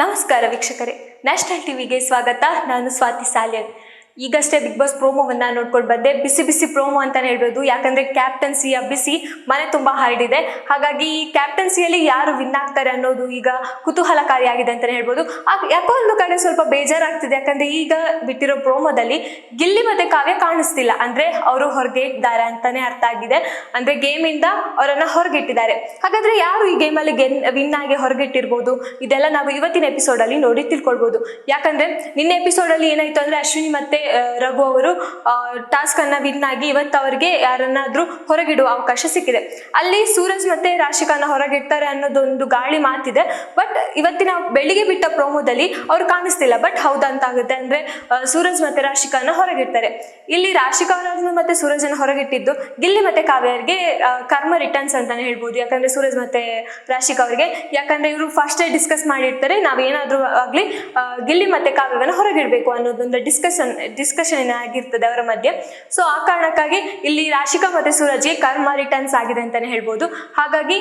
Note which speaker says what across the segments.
Speaker 1: ನಮಸ್ಕಾರ ವೀಕ್ಷಕರೇ, ನ್ಯಾಷನಲ್ ಟಿವಿಗೆ ಸ್ವಾಗತ. ನಾನು ಸ್ವಾತಿ ಸಾಲ್ಯನ್. ಈಗಷ್ಟೇ ಬಿಗ್ ಬಾಸ್ ಪ್ರೋಮೋವನ್ನ ನೋಡ್ಕೊಂಡು ಬಂದೆ. ಬಿಸಿ ಬಿಸಿ ಪ್ರೋಮೋ ಅಂತಾನೆ ಹೇಳ್ಬೋದು. ಯಾಕಂದ್ರೆ ಕ್ಯಾಪ್ಟನ್ಸಿಯ ಬಿಸಿ ಮನೆ ತುಂಬಾ ಹರಡಿದೆ. ಹಾಗಾಗಿ ಈ ಕ್ಯಾಪ್ಟನ್ಸಿಯಲ್ಲಿ ಯಾರು ವಿನ್ ಆಗ್ತಾರೆ ಅನ್ನೋದು ಈಗ ಕುತೂಹಲಕಾರಿಯಾಗಿದೆ ಅಂತಾನೆ ಹೇಳ್ಬೋದು. ಯಾಕೋ ಒಂದು ಕಡೆ ಸ್ವಲ್ಪ ಬೇಜಾರಾಗ್ತಿದೆ. ಯಾಕಂದ್ರೆ ಈಗ ಬಿಟ್ಟಿರೋ ಪ್ರೋಮೋದಲ್ಲಿ ಗಿಲ್ಲಿ ಮತ್ತೆ ಕಾವ್ಯ ಕಾಣಿಸ್ತಿಲ್ಲ. ಅಂದ್ರೆ ಅವರು ಹೊರಗೆ ಇದ್ದಾರೆ ಅಂತಾನೆ ಅರ್ಥ ಆಗಿದೆ. ಅಂದ್ರೆ ಗೇಮ್ ಇಂದ ಅವರನ್ನ ಹೊರಗಿಟ್ಟಿದ್ದಾರೆ. ಹಾಗಾದ್ರೆ ಯಾರು ಈ ಗೇಮ್ ಅಲ್ಲಿ ವಿನ್ ಆಗಿ ಹೊರಗಿಟ್ಟಿರ್ಬೋದು? ಇದೆಲ್ಲ ನಾವು ಇವತ್ತಿನ ಎಪಿಸೋಡ್ ಅಲ್ಲಿ ನೋಡಿ ತಿಳ್ಕೊಳ್ಬಹುದು. ಯಾಕಂದ್ರೆ ನಿನ್ನೆ ಎಪಿಸೋಡ್ ಅಲ್ಲಿ ಏನಾಯ್ತು ಅಂದ್ರೆ ಅಶ್ವಿನಿ ಮತ್ತೆ ರಘು ಅವರು ಟಾಸ್ಕ್ ಅನ್ನ ವಿನ್ ಆಗಿ ಇವತ್ತು ಅವರಿಗೆ ಯಾರನ್ನಾದ್ರೂ ಹೊರಗಿಡುವ ಅವಕಾಶ ಸಿಕ್ಕಿದೆ. ಅಲ್ಲಿ ಸೂರಜ್ ಮತ್ತೆ ರಾಶಿಕಾನ ಹೊರಗಿಡ್ತಾರೆ ಅನ್ನೋದೊಂದು ಗಾಳಿ ಮಾತಿದೆ. ಬಟ್ ಇವತ್ತಿನ ಬೆಳಿಗ್ಗೆ ಬಿಟ್ಟ ಪ್ರೋಮೋದಲ್ಲಿ ಅವ್ರು ಕಾಣಿಸ್ತಿಲ್ಲ. ಬಟ್ ಹೌದಂತ ಆಗುತ್ತೆ. ಅಂದ್ರೆ ಸೂರಜ್ ಮತ್ತೆ ರಾಶಿಕಾನ ಹೊರಗಿಡ್ತಾರೆ. ಇಲ್ಲಿ ರಾಶಿಕಾ ಅವರನ್ನು ಮತ್ತೆ ಸೂರಜನ ಹೊರಗಿಟ್ಟಿದ್ದು ಗಿಲ್ಲಿ ಮತ್ತೆ ಕಾವ್ಯರಿಗೆ ಕರ್ಮ ರಿಟರ್ನ್ಸ್ ಅಂತಾನೆ ಹೇಳ್ಬೋದು. ಯಾಕಂದ್ರೆ ಸೂರಜ್ ಮತ್ತೆ ರಾಶಿಕಾ ಅವರಿಗೆ, ಯಾಕಂದ್ರೆ ಇವರು ಫಸ್ಟ್ ಡಿಸ್ಕಸ್ ಮಾಡಿರ್ತಾರೆ, ನಾವೇನಾದ್ರೂ ಆಗ್ಲಿ ಗಿಲ್ಲಿ ಮತ್ತೆ ಕಾವ್ಯವನ್ನ ಹೊರಗಿಡ್ಬೇಕು ಅನ್ನೋದೊಂದು ಡಿಸ್ಕಷನ್ ಆಗಿರ್ತದೆ ಅವರ ಮಧ್ಯೆ. ಸೊ ಆ ಕಾರಣಕ್ಕಾಗಿ ಇಲ್ಲಿ ರಾಶಿಕಾ ಮತ್ತೆ ಸೂರಜ್ಗೆ ಕರ್ಮ ರಿಟರ್ನ್ಸ್ ಆಗಿದೆ ಅಂತಾನೆ ಹೇಳ್ಬೋದು. ಹಾಗಾಗಿ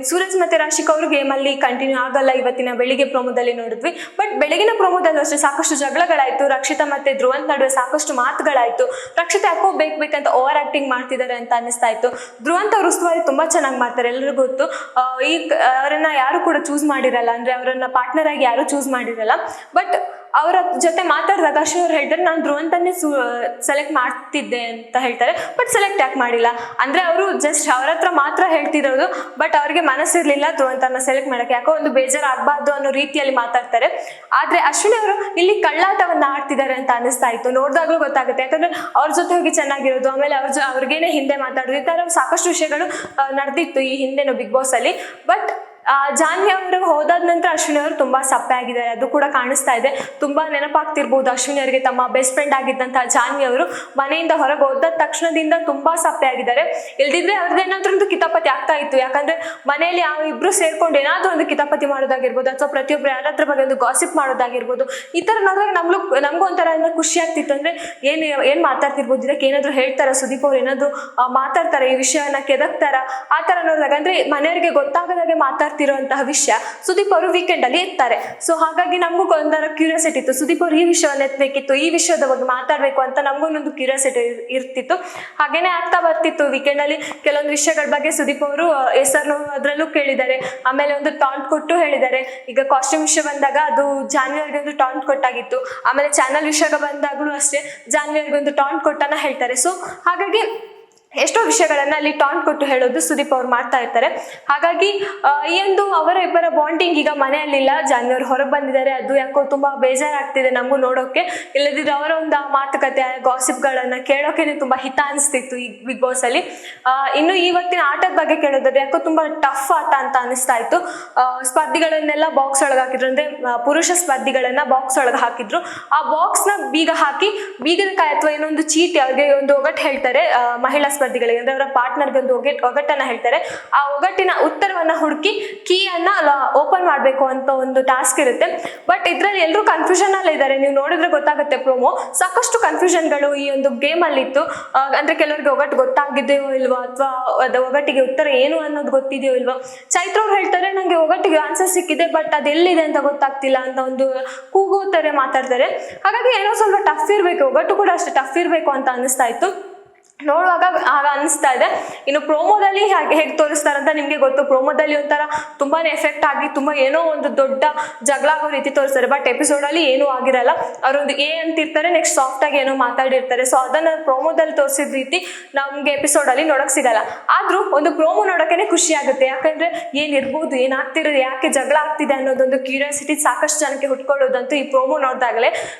Speaker 1: ಸೂರಜ್ ಮತ್ತೆ ರಾಶಿಕಾ ಅವರು ಗೇಮ್ ಅಲ್ಲಿ ಕಂಟಿನ್ಯೂ ಆಗಲ್ಲ ಇವತ್ತಿನ ಬೆಳಿಗ್ಗೆ ಪ್ರೋಮೋದಲ್ಲಿ ನೋಡಿದ್ವಿ. ಬಟ್ ಬೆಳಗಿನ ಪ್ರೋಮೋದಲ್ಲೂ ಅಷ್ಟೇ ಸಾಕಷ್ಟು ಜಗಳಗಳಾಯ್ತು. ರಕ್ಷಿತಾ ಮತ್ತೆ ಧ್ರುವಂತ್ ನಡುವೆ ಸಾಕಷ್ಟು ಮಾತುಗಳಾಯ್ತು. ರಕ್ಷಿತಾ ಯಾಕೋ ಬೇಕಂತ ಓವರ್ ಆಕ್ಟಿಂಗ್ ಮಾಡ್ತಿದ್ದಾರೆ ಅಂತ ಅನಿಸ್ತಾ ಇತ್ತು. ಧ್ರುವಂತ್ ಅವ್ರ ಉಸ್ತುವಾರಿ ತುಂಬಾ ಚೆನ್ನಾಗಿ ಮಾಡ್ತಾರೆ, ಎಲ್ಲರಿಗೂ ಗೊತ್ತು. ಈ ಅವರನ್ನ ಯಾರು ಕೂಡ ಚೂಸ್ ಮಾಡಿರಲ್ಲ, ಅಂದ್ರೆ ಅವರನ್ನ ಪಾರ್ಟ್ನರ್ ಆಗಿ ಯಾರು ಚೂಸ್ ಮಾಡಿರಲ್ಲ. ಬಟ್ ಅವರ ಜೊತೆ ಮಾತಾಡಿದಾಗ ಅಶ್ವಿನಿ ಅವ್ರು ಹೇಳ್ತಾರೆ, ನಾನು ಧ್ರುವಂತನ್ನೇ ಸೆಲೆಕ್ಟ್ ಮಾಡ್ತಿದ್ದೆ ಅಂತ ಹೇಳ್ತಾರೆ. ಬಟ್ ಸೆಲೆಕ್ಟ್ ಯಾಕೆ ಮಾಡಿಲ್ಲ ಅಂದ್ರೆ ಅವರು ಜಸ್ಟ್ ಅವ್ರ ಹತ್ರ ಮಾತ್ರ ಹೇಳ್ತಿರೋದು. ಬಟ್ ಅವ್ರಿಗೆ ಮನಸ್ಸಿರ್ಲಿಲ್ಲ ಧ್ರುವಂತನ ಸೆಲೆಕ್ಟ್ ಮಾಡಕ್ಕೆ. ಯಾಕೋ ಒಂದು ಬೇಜಾರಾಗಬಾರ್ದು ಅನ್ನೋ ರೀತಿಯಲ್ಲಿ ಮಾತಾಡ್ತಾರೆ. ಆದ್ರೆ ಅಶ್ವಿನಿ ಅವರು ಇಲ್ಲಿ ಕಳ್ಳಾಟವನ್ನ ಆಡ್ತಿದ್ದಾರೆ ಅಂತ ಅನಿಸ್ತಾ ಇತ್ತು. ನೋಡಿದಾಗ್ಲೂ ಗೊತ್ತಾಗುತ್ತೆ. ಯಾಕಂದ್ರೆ ಅವ್ರ ಜೊತೆ ಹೋಗಿ ಚೆನ್ನಾಗಿರೋದು, ಆಮೇಲೆ ಅವ್ರಿಗೇನೆ ಹಿಂದೆ ಮಾತಾಡೋದು, ಈ ತರ ಸಾಕಷ್ಟು ವಿಷಯಗಳು ನಡೆದಿತ್ತು ಈ ಹಿಂದೆನೋ ಬಿಗ್ ಬಾಸ್ ಅಲ್ಲಿ. ಬಟ್ ಜಾನ್ವಿ ಅವರು ಹೋದಾದ ನಂತರ ಅಶ್ವಿನಿ ಅವರು ತುಂಬಾ ಸಪ್ಪೆ ಆಗಿದ್ದಾರೆ, ಅದು ಕೂಡ ಕಾಣಿಸ್ತಾ ಇದೆ. ತುಂಬಾ ನೆನಪಾಗ್ತಿರ್ಬೋದು ಅಶ್ವಿನಿ ಅವರಿಗೆ ತಮ್ಮ ಬೆಸ್ಟ್ ಫ್ರೆಂಡ್ ಆಗಿದ್ದಂತಹ ಜಾನ್ವಿ ಅವರು ಮನೆಯಿಂದ ಹೊರಗೆ ಹೋದ ತಕ್ಷಣದಿಂದ ತುಂಬಾ ಸಪ್ಪೆ ಆಗಿದ್ದಾರೆ. ಇಲ್ದಿದ್ರೆ ಅವ್ರದ್ದೇನಾದ್ರೂ ಒಂದು ಕಿತಾಪತಿ ಆಗ್ತಾ ಇತ್ತು. ಯಾಕಂದ್ರೆ ಮನೆಯಲ್ಲಿ ಇಬ್ರು ಸೇರ್ಕೊಂಡು ಏನಾದ್ರೂ ಒಂದು ಕಿತಾಪತಿ ಮಾಡೋದಾಗಿರ್ಬೋದು, ಅಥವಾ ಪ್ರತಿಯೊಬ್ರು ಯಾರಾದ್ರ ಬಗ್ಗೆ ಒಂದು ಗಾಸಿಪ್ ಮಾಡೋದಾಗಿರ್ಬೋದು. ಈ ತರ ನೋಡಿದಾಗ ನಮಗೂ ಒಂಥರ ಖುಷಿ ಆಗ್ತಿತ್ತು. ಅಂದ್ರೆ ಏನ್ ಮಾತಾಡ್ತಿರ್ಬೋದು, ಇದಕ್ಕೆ ಏನಾದ್ರು ಹೇಳ್ತಾರ ಸುದೀಪ್ ಅವ್ರು, ಏನಾದ್ರು ಮಾತಾಡ್ತಾರೆ, ಈ ವಿಷಯನ ಕೆದಕ್ತಾರ, ಆ ತರ ನೋಡಿದಾಗ ಅಂದ್ರೆ ಮನೆಯವರಿಗೆ ಗೊತ್ತಾಗದಾಗೆ ಮಾತಾಡ್ತಿರುವಂತಹ ವಿಷಯ ಸುದೀಪ್ ಅವರು ವೀಕೆಂಡ್ ಅಲ್ಲಿ ಎತ್ತಾರೆ. ಸೊ ಹಾಗಾಗಿ ನಮಗೂ ಒಂದರ ಕ್ಯೂರಿಯಾಸಿಟಿ ಇತ್ತು, ಸುದೀಪ್ ಅವರು ಈ ವಿಷಯವನ್ನ ಎತ್ತಬೇಕಿತ್ತು, ಈ ವಿಷಯದ ಬಗ್ಗೆ ಮಾತಾಡ್ಬೇಕು ಅಂತ ನಮಗೂ ಒಂದು ಕ್ಯೂರಿಯಾಸಿಟಿ ಇರ್ತಿತ್ತು. ಹಾಗೇನೆ ಆಗ್ತಾ ಬರ್ತಿತ್ತು. ವೀಕೆಂಡ್ ಅಲ್ಲಿ ಕೆಲವೊಂದು ವಿಷಯಗಳ ಬಗ್ಗೆ ಸುದೀಪ್ ಅವರು ಹೆಸರು ಅದ್ರಲ್ಲೂ ಕೇಳಿದ್ದಾರೆ. ಆಮೇಲೆ ಒಂದು ಟಾಂಟ್ ಕೊಟ್ಟು ಹೇಳಿದ್ದಾರೆ. ಈಗ ಕಾಸ್ಟ್ಯೂಮ್ ವಿಷಯ ಬಂದಾಗ ಅದು ಜಾನ್ವಿ ಅವ್ರಿಗೆ ಒಂದು ಟಾಂಟ್ ಕೊಟ್ಟಾಗಿತ್ತು. ಆಮೇಲೆ ಚಾನಲ್ ವಿಷಯ ಬಂದಾಗ್ಲೂ ಅಷ್ಟೇ ಜಾನ್ವಿ ಅವ್ರಿಗೆ ಒಂದು ಟಾಂಟ್ ಕೊಟ್ಟನ್ನ ಹೇಳ್ತಾರೆ. ಸೊ ಹಾಗಾಗಿ ಎಷ್ಟೋ ವಿಷಯಗಳನ್ನ ಅಲ್ಲಿ ಟಾಂಟ್ ಕೊಟ್ಟು ಹೇಳೋದು ಸುದೀಪ್ ಅವ್ರು ಮಾಡ್ತಾ ಇರ್ತಾರೆ. ಹಾಗಾಗಿ ಈ ಒಂದು ಅವರ ಇಬ್ಬರ ಬಾಂಡಿಂಗ್ ಈಗ ಮನೆಯಲ್ಲಿಲ್ಲ. ಜಾನ್ವಿ ಅವ್ರು ಹೊರಗೆ ಬಂದಿದ್ದಾರೆ, ಅದು ಯಾಕೋ ತುಂಬಾ ಬೇಜಾರಾಗ್ತಿದೆ ನಮಗೂ ನೋಡೋಕೆ. ಇಲ್ಲದಿದ್ರೆ ಅವರ ಒಂದು ಮಾತುಕತೆ ಗಾಸಿಪ್ಗಳನ್ನ ಕೇಳೋಕೆನೆ ತುಂಬಾ ಹಿತ ಅನಿಸ್ತಿತ್ತು ಈ ಬಿಗ್ ಬಾಸ್ ಅಲ್ಲಿ. ಇನ್ನು ಇವತ್ತಿನ ಆಟದ ಬಗ್ಗೆ ಕೇಳೋದಾದ್ರೆ ಯಾಕೋ ತುಂಬಾ ಟಫ್ ಆಟ ಅಂತ ಅನಿಸ್ತಾ ಇತ್ತು. ಸ್ಪರ್ಧಿಗಳನ್ನೆಲ್ಲ ಬಾಕ್ಸ್ ಒಳಗೆ ಹಾಕಿದ್ರು, ಅಂದ್ರೆ ಪುರುಷ ಸ್ಪರ್ಧಿಗಳನ್ನ ಬಾಕ್ಸ್ ಒಳಗೆ ಹಾಕಿದ್ರು. ಆ ಬಾಕ್ಸ್ ನ ಬೀಗ ಹಾಕಿ ಬೀಗದಕಾಯಿ ಅಥವಾ ಏನೊಂದು ಚೀಟಿ ಅವ್ರಿಗೆ ಒಂದು ಒಗಟ್ಟು ಹೇಳ್ತಾರೆ. ಮಹಿಳಾ ಸ್ಪರ್ಧಿಗಳಿಗೆ ಅಂದ್ರೆ ಅವರ ಪಾರ್ಟ್ನರ್ಗೆ ಒಂದು ಒಗಟ್ಟನ್ನ ಹೇಳ್ತಾರೆ. ಆ ಒಗಟ್ಟಿನ ಉತ್ತರವನ್ನ ಹುಡುಕಿ ಕೀ ಅನ್ನ ಓಪನ್ ಮಾಡ್ಬೇಕು ಅಂತ ಒಂದು ಟಾಸ್ಕ್ ಇರುತ್ತೆ. ಬಟ್ ಇದ್ರಲ್ಲಿ ಎಲ್ಲರೂ ಕನ್ಫ್ಯೂಷನ್ ಅಲ್ಲಿ ಇದ್ದಾರೆ. ನೀವು ನೋಡಿದ್ರೆ ಗೊತ್ತಾಗುತ್ತೆ ಪ್ರೋಮೋ, ಸಾಕಷ್ಟು ಕನ್ಫ್ಯೂಷನ್ಗಳು ಈ ಒಂದು ಗೇಮ್ ಅಲ್ಲಿ ಇತ್ತು. ಅಂದ್ರೆ ಕೆಲವರಿಗೆ ಒಗಟ್ಟು ಗೊತ್ತಾಗಿದೆಯೋ ಇಲ್ವಾ, ಅಥವಾ ಅದು ಒಗಟ್ಟಿಗೆ ಉತ್ತರ ಏನು ಅನ್ನೋದು ಗೊತ್ತಿದೆಯೋ ಇಲ್ವಾ. ಚೈತ್ರ ಅವ್ರು ಹೇಳ್ತಾರೆ, ನಂಗೆ ಒಗಟ್ಟಿಗೆ ಆನ್ಸರ್ ಸಿಕ್ಕಿದೆ, ಬಟ್ ಅದೆಲ್ಲಿದೆ ಅಂತ ಗೊತ್ತಾಗ್ತಿಲ್ಲ ಅಂತ ಒಂದು ಕೂಗೋತಾರೆ, ಮಾತಾಡ್ತಾರೆ. ಹಾಗಾಗಿ ಏನೋ ಸ್ವಲ್ಪ ಟಫ್ ಇರ್ಬೇಕು, ಒಗಟ್ಟು ಕೂಡ ಅಷ್ಟೇ ಟಫ್ ಇರ್ಬೇಕು ಅಂತ ಅನಿಸ್ತಾ ಇತ್ತು. ನೋಡುವಾಗ ಆಗ ಅನಿಸ್ತಾ ಇದೆ. ಇನ್ನು ಪ್ರೋಮೋದಲ್ಲಿ ಹೇಗೆ ತೋರಿಸ್ತಾರಂತ ನಿಮ್ಗೆ ಗೊತ್ತು. ಪ್ರೋಮೋದಲ್ಲಿ ಒಂಥರ ತುಂಬಾನೇ ಎಫೆಕ್ಟ್ ಆಗಿ ತುಂಬಾ ಏನೋ ಒಂದು ದೊಡ್ಡ ಜಗಳ ಆಗೋ ರೀತಿ ತೋರಿಸ್ತಾರೆ. ಬಟ್ ಎಪಿಸೋಡ್ ಅಲ್ಲಿ ಏನೂ ಆಗಿರಲ್ಲ. ಅವರೊಂದು ಅಂತಿರ್ತಾರೆ, ನೆಕ್ಸ್ಟ್ ಸಾಫ್ಟ್ ಆಗಿ ಏನೋ ಮಾತಾಡಿರ್ತಾರೆ. ಸೊ ಅದನ್ನ ಪ್ರೋಮೋದಲ್ಲಿ ತೋರಿಸಿದ ರೀತಿ ನಮ್ಗೆ ಎಪಿಸೋಡ್ ಅಲ್ಲಿ ನೋಡಕ್ ಸಿಗಲ್ಲ. ಆದ್ರೂ ಒಂದು ಪ್ರೋಮೋ ನೋಡೋಕೆನೆ ಖುಷಿ ಆಗುತ್ತೆ. ಯಾಕಂದ್ರೆ ಏನಿರ್ಬೋದು, ಏನಾಗ್ತಿರೋದು, ಯಾಕೆ ಜಗಳ ಆಗ್ತಿದೆ ಅನ್ನೋದೊಂದು ಕ್ಯೂರಿಯಾಸಿಟಿ ಸಾಕಷ್ಟು ಜನಕ್ಕೆ ಹುಟ್ಕೊಳ್ಳೋದಂತೂ ಈ ಪ್ರೋಮೋ ನೋಡಿದಾಗಲೇ.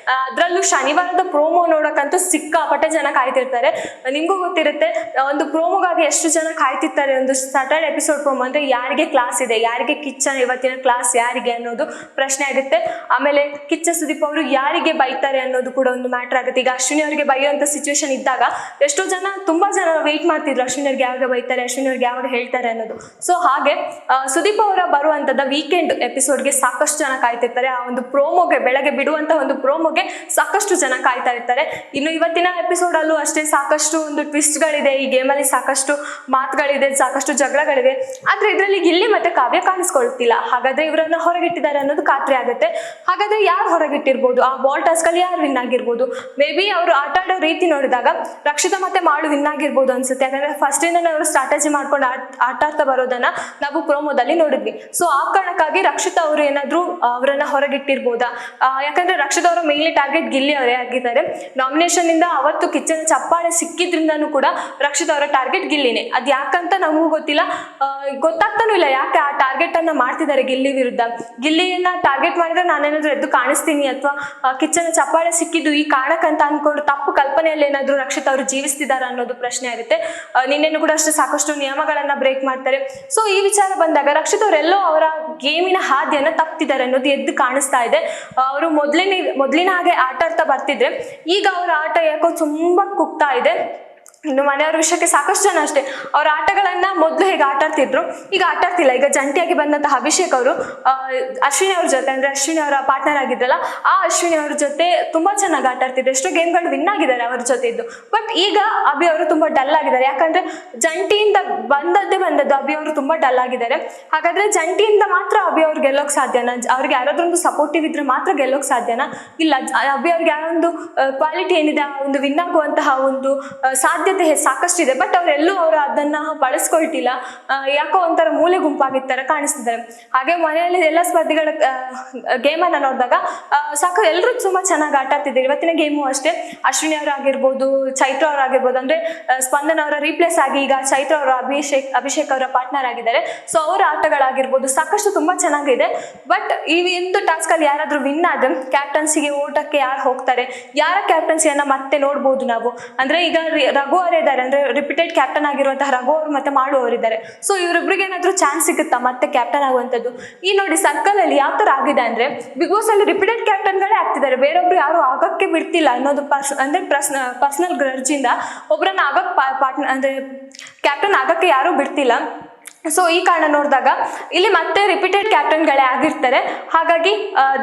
Speaker 1: ಅದ್ರಲ್ಲೂ ಶನಿವಾರದ ಪ್ರೋಮೋ ನೋಡಕ್ಕಂತೂ ಸಿಕ್ಕಾಪಟ್ಟೆ ಜನ ಕಾಯ್ತಿರ್ತಾರೆ. ನಿಮ್ಗೂ ಗೊತ್ತಿರುತ್ತೆ ಒಂದು ಪ್ರೋಮೋಗಾಗಿ ಎಷ್ಟು ಜನ ಕಾಯ್ತಿರ್ತಾರೆ. ಒಂದು ಸ್ಯಾಟರ್ಡೆ ಎಪಿಸೋಡ್ ಪ್ರೋಮೋ ಅಂದ್ರೆ ಯಾರಿಗೆ ಕ್ಲಾಸ್ ಇದೆ, ಯಾರಿಗೆ ಕಿಚ್ಚನ ಇವತ್ತಿನ ಕ್ಲಾಸ್ ಯಾರಿಗೆ ಅನ್ನೋದು ಪ್ರಶ್ನೆ ಆಗುತ್ತೆ. ಆಮೇಲೆ ಕಿಚ್ಚ ಸುದೀಪ್ ಅವರು ಯಾರಿಗೆ ಬೈತಾರೆ ಅನ್ನೋದು ಕೂಡ ಒಂದು ಮ್ಯಾಟರ್ ಆಗುತ್ತೆ. ಈಗ ಅಶ್ವಿನಿ ಅವರಿಗೆ ಬೈಯುವಂತ ಸಿಚುವೇಶನ್ ಇದ್ದಾಗ ಎಷ್ಟೋ ಜನ ತುಂಬಾ ಜನ ವೇಟ್ ಮಾಡ್ತಿದ್ರು, ಅಶ್ವಿನಿ ಅವ್ರಿಗೆ ಯಾವಾಗ ಬೈತಾರೆ, ಅಶ್ವಿನಿ ಅವ್ರಿಗೆ ಯಾವಾಗ ಹೇಳ್ತಾರೆ ಅನ್ನೋದು. ಸೊ ಹಾಗೆ ಸುದೀಪ್ ಅವರ ಬರುವಂತದ ವೀಕೆಂಡ್ ಎಪಿಸೋಡ್ಗೆ ಸಾಕಷ್ಟು ಜನ ಕಾಯ್ತಿರ್ತಾರೆ. ಆ ಒಂದು ಪ್ರೋಮೋಗೆ, ಬೆಳಗ್ಗೆ ಬಿಡುವಂತ ಒಂದು ಪ್ರೋಮೋಗೆ ಸಾಕಷ್ಟು ಜನ ಕಾಯ್ತಾ ಇರ್ತಾರೆ. ಇನ್ನು ಇವತ್ತಿನ ಎಪಿಸೋಡ್ ಅಲ್ಲೂ ಅಷ್ಟೇ ಸಾಕಷ್ಟು ಒಂದು ಟ್ವಿಸ್ಟ್ಗಳಿದೆ ಈ ಗೇಮಲ್ಲಿ, ಸಾಕಷ್ಟು ಮಾತುಗಳಿದೆ, ಸಾಕಷ್ಟು ಜಗಳಗಳಿದೆ. ಆದ್ರೆ ಇದರಲ್ಲಿ ಗಿಲ್ಲಿ ಮತ್ತೆ ಕಾವ್ಯ ಕಾಣಿಸ್ಕೊಳ್ತಿಲ್ಲ. ಹಾಗಾದ್ರೆ ಇವರನ್ನ ಹೊರಗಿಟ್ಟಿದ್ದಾರೆ ಅನ್ನೋದು ಖಾತ್ರಿ ಆಗುತ್ತೆ. ಹಾಗಾದ್ರೆ ಯಾರು ಹೊರಗಿಟ್ಟಿರ್ಬೋದು? ಆ ಬಾಲ್ ಟಾಸ್ಕ್ ಅಲ್ಲಿ ಯಾರು ವಿನ್ ಆಗಿರ್ಬೋದು? ಮೇ ಬಿ ಅವರು ಆಟ ಆಡೋ ರೀತಿ ನೋಡಿದಾಗ ರಕ್ಷಿತಾ ಮತ್ತೆ ಮಾಳು ವಿನ್ ಆಗಿರ್ಬೋದು ಅನ್ಸುತ್ತೆ. ಯಾಕಂದ್ರೆ ಫಸ್ಟ್ ಇಂದ ಅವರು ಸ್ಟ್ರಾಟಜಿ ಮಾಡ್ಕೊಂಡು ಆಟ ಆಡ್ತಾ ಬರೋದನ್ನ ನಾವು ಪ್ರೋಮೋದಲ್ಲಿ ನೋಡಿದ್ವಿ. ಸೊ ಆ ಕಾರಣಕ್ಕಾಗಿ ರಕ್ಷಿತಾ ಅವರು ಏನಾದ್ರು ಅವರನ್ನ ಹೊರಗಿಟ್ಟಿರ್ಬೋದಾ? ಯಾಕಂದ್ರೆ ರಕ್ಷಿತಾ ಅವರ ಮೇನ್ಲಿ ಟಾರ್ಗೆಟ್ ಗಿಲ್ಲಿ ಅವರೇ ಆಗಿದ್ದಾರೆ. ನಾಮಿನೇಷನ್ ಇಂದ ಅವತ್ತು ಕಿಚ್ಚನ ಚಪ್ಪಾಳೆ ಸಿಕ್ಕಿದ್ರಿಂದನೂ ಕೂಡ ರಕ್ಷಿತಾ ಅವರ ಟಾರ್ಗೆಟ್ ಗಿಲ್ಲಿನೇ. ಅದ್ ಯಾಕಂತ ನಮಗೂ ಗೊತ್ತಿಲ್ಲ, ಗೊತ್ತಾಗ್ತಾನೂ ಇಲ್ಲ ಯಾಕೆ ಆ ಟಾರ್ಗೆಟ್ ಅನ್ನ ಮಾಡ್ತಿದ್ದಾರೆ ಗಿಲ್ಲಿ ವಿರುದ್ಧ. ಗಿಲ್ಲಿಯನ್ನ ಟಾರ್ಗೆಟ್ ಮಾಡಿದ್ರೆ ನಾನೇನಾದ್ರೂ ಎದ್ದು ಕಾಣಿಸ್ತೀನಿ ಅಥವಾ ಕಿಚ್ಚನ ಚಪ್ಪಾಳೆ ಸಿಕ್ಕಿದ್ದು ಈ ಕಾರಣಕ್ಕಂತ ಅನ್ಕೊಂಡು ತಪ್ಪು ಕಲ್ಪನೆಯಲ್ಲಿ ಏನಾದ್ರು ರಕ್ಷಿತಾ ಅವರು ಜೀವಿಸ್ತಿದಾರ ಅನ್ನೋದು ಪ್ರಶ್ನೆ ಆಗುತ್ತೆ. ನಿನ್ನೆನೂ ಕೂಡ ಅಷ್ಟೇ ಸಾಕಷ್ಟು ನಿಯಮಗಳನ್ನ ಬ್ರೇಕ್ ಮಾಡ್ತಾರೆ. ಸೊ ಈ ವಿಚಾರ ಬಂದಾಗ ರಕ್ಷಿತಾ ಅವರೆಲ್ಲೋ ಅವರ ಗೇಮಿನ ಹಾದಿಯನ್ನ ತಪ್ಪಿದ್ದಾರೆ ಅನ್ನೋದು ಎದ್ದು ಕಾಣಿಸ್ತಾ ಇದೆ. ಅವರು ಮೊದಲಿನ ಹಾಗೆ ಆಟ ಆಡ್ತಾ ಬರ್ತಿದ್ರೆ ಈಗ ಅವರ ಆಟ ಯಾಕೋ ತುಂಬಾ ಕುಗ್ತಾ ಇದೆ. ಇನ್ನು ಮನೆಯವ್ರ ವಿಷಯಕ್ಕೆ ಸಾಕಷ್ಟು ಜನ ಅಷ್ಟೇ ಅವ್ರ ಆಟಗಳನ್ನ ಮೊದಲು ಹೇಗೆ ಆಟ ಆಡ್ತಿದ್ರು ಈಗ ಆಟ ಆಡ್ತಿಲ್ಲ. ಈಗ ಜಂಟಿಯಾಗಿ ಬಂದಂತಹ ಅಭಿಷೇಕ್ ಅವರು ಅಶ್ವಿನಿ ಅವ್ರ ಜೊತೆ, ಅಂದ್ರೆ ಅಶ್ವಿನಿ ಅವರ ಪಾರ್ಟ್ನರ್ ಆಗಿದ್ರಲ್ಲ, ಆ ಅಶ್ವಿನಿ ಅವ್ರ ಜೊತೆ ತುಂಬಾ ಚೆನ್ನಾಗಿ ಆಟ ಆಡ್ತಿದ್ರು. ಎಷ್ಟೋ ಗೇಮ್ಗಳು ವಿನ್ ಆಗಿದ್ದಾರೆ ಅವ್ರ ಜೊತೆ ಇದ್ದು. ಬಟ್ ಈಗ ಅಭಿ ಅವರು ತುಂಬಾ ಡಲ್ ಆಗಿದ್ದಾರೆ. ಯಾಕಂದ್ರೆ ಜಂಟಿಯಿಂದ ಬಂದದ್ದು ಅಭಿ ಅವರು ತುಂಬಾ ಡಲ್ ಆಗಿದ್ದಾರೆ. ಹಾಗಾದ್ರೆ ಜಂಟಿಯಿಂದ ಮಾತ್ರ ಅಭಿ ಅವ್ರು ಗೆಲ್ಲೋಕ್ ಸಾಧ್ಯನಾ? ಅವ್ರಿಗೆ ಯಾರಾದ್ರೊಂದು ಸಪೋರ್ಟಿವ್ ಇದ್ರೆ ಮಾತ್ರ ಗೆಲ್ಲೋಕ್ ಸಾಧ್ಯನಾ? ಇಲ್ಲ, ಅಭಿ ಅವ್ರಿಗೆ ಯಾರೊಂದು ಕ್ವಾಲಿಟಿ ಏನಿದೆ, ಆ ಒಂದು ವಿನ್ ಆಗುವಂತಹ ಒಂದು ಸಾಧ್ಯತೆ ಸಾಕಷ್ಟು ಇದೆ. ಬಟ್ ಅವರೆಲ್ಲೂ ಅವರು ಅದನ್ನ ಬಳಸ್ಕೊಳ್ತಿಲ್ಲ. ಯಾಕೋ ಒಂಥರ ಮೂಲೆ ಗುಂಪಾಗಿರ್ತಾರೆ ಕಾಣಿಸ್ತಿದ್ದಾರೆ. ಹಾಗೆ ಮನೆಯಲ್ಲಿ ಎಲ್ಲ ಸ್ಪರ್ಧಿಗಳ ಗೇಮ್ ಅನ್ನ ನೋಡಿದಾಗ ಎಲ್ಲರೂ ತುಂಬಾ ಚೆನ್ನಾಗಿ ಆಟ ಆಡ್ತಿದ್ದಾರೆ. ಇವತ್ತಿನ ಗೇಮು ಅಷ್ಟೇ ಅಶ್ವಿನಿ ಅವರಾಗಿರ್ಬೋದು, ಚೈತ್ರ ಅವರಾಗಿರ್ಬೋದು, ಅಂದ್ರೆ ಸ್ಪಂದನ ಅವರ ರೀಪ್ಲೇಸ್ ಆಗಿ ಈಗ ಚೈತ್ರ ಅವರ ಅಭಿಷೇಕ್ ಅವರ ಪಾರ್ಟ್ನರ್ ಆಗಿದ್ದಾರೆ. ಸೊ ಅವರ ಆಟಗಳಾಗಿರ್ಬೋದು ಸಾಕಷ್ಟು ತುಂಬಾ ಚೆನ್ನಾಗಿದೆ. ಬಟ್ ಈ ಒಂದು ಟಾಸ್ಕ್ ಅಲ್ಲಿ ಯಾರಾದ್ರೂ ವಿನ್ ಆದ್ರೆ ಕ್ಯಾಪ್ಟನ್ಸಿಗೆ ಓಟಕ್ಕೆ ಯಾರು ಹೋಗ್ತಾರೆ, ಯಾರ ಕ್ಯಾಪ್ಟನ್ಸಿಯನ್ನ ಮತ್ತೆ ನೋಡ್ಬೋದು ನಾವು. ಅಂದ್ರೆ ಈಗ ರಘು ಅವರೇ ಇದ್ದಾರೆ, ಅಂದ್ರೆ ರಿಪೀಟೆಡ್ ಕ್ಯಾಪ್ಟನ್ ಆಗಿರುವಂತಹ ರಘು ಅವರು ಮತ್ತೆ ಮಾಳು ಅವರಿದ್ದಾರೆ. ಸೊ ಇವರಿಬ್ರಿಗೆ ಏನಾದ್ರೂ ಚಾನ್ಸ್ ಸಿಗುತ್ತಾ ಮತ್ತೆ ಕ್ಯಾಪ್ಟನ್ ಆಗುವಂತದ್ದು? ಈ ನೋಡಿ ಸರ್ಕಲ್ ಅಲ್ಲಿ ಯಾವ ತರ ಆಗಿದೆ ಅಂದ್ರೆ ಬಿಗ್ ಬಾಸ್ ಅಲ್ಲಿ ರಿಪೀಟೆಡ್ ಕ್ಯಾಪ್ಟನ್ ಗಳೇ ಆಗ್ತಿದ್ದಾರೆ, ಬೇರೊಬ್ರು ಯಾರು ಆಗಕ್ಕೆ ಬಿಡ್ತಿಲ್ಲ ಅನ್ನೋದು ಪರ್ಸನಲ್ ಗ್ರಡ್ಜ್ ಇಂದ ಒಬ್ರನ್ನ ಆಗಕ್ ಪಾರ್ಟ್ನರ್ ಅಂದ್ರೆ ಕ್ಯಾಪ್ಟನ್ ಆಗಕ್ಕೆ ಯಾರು ಬಿಡ್ತಿಲ್ಲ. ಸೊ ಈ ಕಾರಣ ನೋಡಿದಾಗ ಇಲ್ಲಿ ಮತ್ತೆ ರಿಪೀಟೆಡ್ ಕ್ಯಾಪ್ಟನ್ಗಳೇ ಆಗಿರ್ತಾರೆ. ಹಾಗಾಗಿ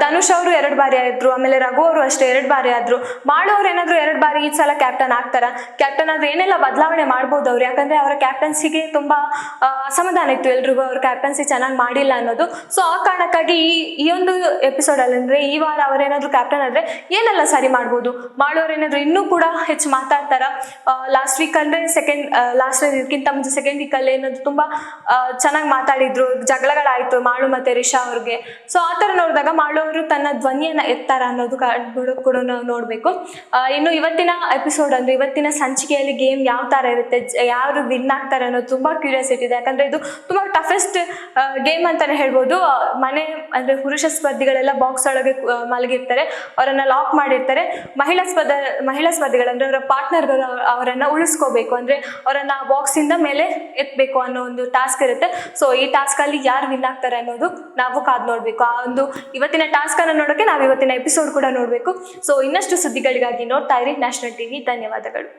Speaker 1: ಧನುಷ್ ಅವರು 2 ಬಾರಿ ಆದ್ರು, ಆಮೇಲೆ ರಘು ಅವರು ಅಷ್ಟೇ 2 ಬಾರಿ ಆದ್ರು. ಮಾಳು ಅವ್ರು ಏನಾದ್ರು 2 ಬಾರಿ ಈ ಸಲ ಕ್ಯಾಪ್ಟನ್ ಆಗ್ತಾರ? ಕ್ಯಾಪ್ಟನ್ ಆದ್ರೆ ಏನೆಲ್ಲ ಬದಲಾವಣೆ ಮಾಡ್ಬೋದು ಅವ್ರು? ಯಾಕಂದ್ರೆ ಅವರ ಕ್ಯಾಪ್ಟನ್ಸಿಗೆ ತುಂಬಾ ಅಸಮಾಧಾನ ಇತ್ತು ಎಲ್ರಿಗೂ, ಅವ್ರ ಕ್ಯಾಪ್ಟನ್ಸಿ ಚೆನ್ನಾಗಿ ಮಾಡಿಲ್ಲ ಅನ್ನೋದು. ಸೊ ಆ ಕಾರಣಕ್ಕಾಗಿ ಈ ಒಂದು ಎಪಿಸೋಡ್ ಅಲ್ಲಿ ಅಂದ್ರೆ ಈ ವಾರ ಅವ್ರೇನಾದ್ರು ಕ್ಯಾಪ್ಟನ್ ಆದ್ರೆ ಏನೆಲ್ಲ ಸರಿ ಮಾಡ್ಬೋದು? ಮಾಳು ಅವ್ರು ಏನಾದ್ರು ಇನ್ನೂ ಕೂಡ ಹೆಚ್ಚು ಮಾತಾಡ್ತಾರ? ಲಾಸ್ಟ್ ವೀಕ್ ಅಂದ್ರೆ ಲಾಸ್ಟ್ ಇದಕ್ಕಿಂತ ಮುಂಚೆ ಸೆಕೆಂಡ್ ವೀಕ್ ಅಲ್ಲಿ ಏನಾದ್ರು ತುಂಬಾ ಚೆನ್ನಾಗಿ ಮಾತಾಡಿದ್ರು, ಜಗಳಗಳಾಯ್ತು ಮಾಳು ಮತ್ತೆ ರಿಷಾ ಅವ್ರಿಗೆ. ಸೊ ಆ ತರ ನೋಡಿದಾಗ ಮಾಳು ಅವರು ತನ್ನ ಧ್ವನಿಯನ್ನ ಎತ್ತಾರ ಅನ್ನೋದು ಕೂಡ ನಾವು ನೋಡ್ಬೇಕು. ಇನ್ನು ಇವತ್ತಿನ ಎಪಿಸೋಡ್ ಅಂದ್ರೆ ಇವತ್ತಿನ ಸಂಚಿಕೆಯಲ್ಲಿ ಗೇಮ್ ಯಾವ ತರ ಇರುತ್ತೆ, ಯಾರು ವಿನ್ ಆಗ್ತಾರೆ ಅನ್ನೋದು ತುಂಬಾ ಕ್ಯೂರಿಯಾಸಿಟಿ ಇದೆ. ಯಾಕಂದ್ರೆ ಇದು ತುಂಬಾ ಟಫೆಸ್ಟ್ ಗೇಮ್ ಅಂತಾನೆ ಹೇಳ್ಬೋದು. ಮನೆ ಅಂದ್ರೆ ಪುರುಷ ಸ್ಪರ್ಧಿಗಳೆಲ್ಲ ಬಾಕ್ಸ್ ಒಳಗೆ ಮಲಗಿರ್ತಾರೆ, ಅವರನ್ನ ಲಾಕ್ ಮಾಡಿರ್ತಾರೆ. ಮಹಿಳಾ ಸ್ಪರ್ಧಿಗಳು ಅಂದ್ರೆ ಅವರ ಪಾರ್ಟ್ನರ್ಗಳು ಅವರನ್ನ ಉಳಿಸ್ಕೋಬೇಕು, ಅಂದ್ರೆ ಅವರನ್ನ ಬಾಕ್ಸ್ ಇಂದ ಮೇಲೆ ಎತ್ತಬೇಕು ಅನ್ನೋ ಒಂದು ಟಾಸ್ಕ್ ಇರುತ್ತೆ. ಸೊ ಈ ಟಾಸ್ಕ್ ಅಲ್ಲಿ ಯಾರು ವಿನ್ ಆಗ್ತಾರೆ ಅನ್ನೋದು ನಾವು ಕಾದ್ ನೋಡ್ಬೇಕು. ಆ ಒಂದು ಇವತ್ತಿನ ಟಾಸ್ಕ್ ಅನ್ನು ನೋಡೋಕೆ ನಾವು ಇವತ್ತಿನ ಎಪಿಸೋಡ್ ಕೂಡ ನೋಡ್ಬೇಕು. ಸೊ ಇನ್ನಷ್ಟು ಸುದ್ದಿಗಳಿಗಾಗಿ ನೋಡ್ತಾ ಇರಿ ನ್ಯಾಷನಲ್ ಟಿವಿ. ಧನ್ಯವಾದಗಳು.